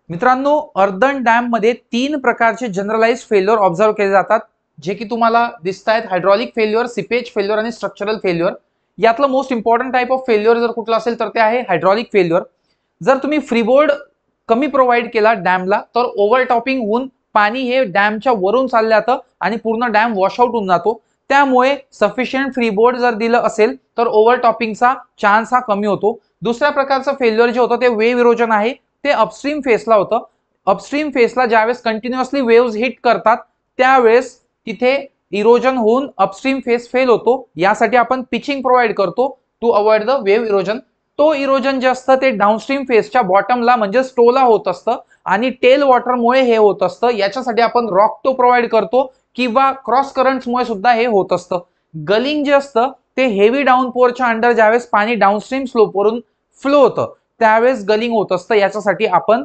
मित्रांनो, earthen dam मध्ये 3 प्रकारचे जनरलाइज फेल्युअर ऑब्झर्व केले जातात, जे की तुम्हाला दिसत आहेत. हायड्रॉलिक फेल्युअर, सिपेज फेल्युअर आणि स्ट्रक्चरल फेल्युअर. यातलं most important type of failure जर कुठला असेल तर ते आहे हायड्रॉलिक फेल्युअर. जर तुम्ही फ्रीबोर्ड कमी प्रोव्हाइड केला डॅमला तर ओव्हरटॉपिंग होऊन पाणी हे डॅमच्या वरून चाललं जातं आणि पूर्ण डॅम वॉशआउट होऊन जातो. त्यामुळे सफिशियंट फ्रीबोर्ड जर दिलं असेल तर ओव्हरटॉपिंगचा चान्स हा कमी होतो. दुसऱ्या प्रकारचं फेल्युअर जे होतं ते वेव्ह इरोजन आहे. ते अपस्ट्रीम फेसला होतं. अपस्ट्रीम फेसला ज्यावेळेस कंटिन्युअसली वेव्हज हिट करतात त्यावेळेस तिथे इरोजन होऊन अपस्ट्रीम फेस फेल होतो. यासाठी आपण पिचिंग प्रोव्हाइड करतो to avoid the wave erosion. तो इरोजन जे असतं ते डाऊनस्ट्रीम फेसच्या बॉटमला म्हणजे स्टोला होत असतं आणि टेल वॉटरमुळे हे होत असतं. याच्यासाठी आपण रॉक तो प्रोव्हाइड करतो किंवा क्रॉस करंट्समुळे सुद्धा हे होत असतं. गलिंग जे असतं ते हेवी डाऊनपोअरच्या अंडर ज्यावेळेस पाणी डाऊनस्ट्रीम स्लोपवरून फ्लो होतं त्यावेळेस गलिंग होत असतं. याच्यासाठी आपण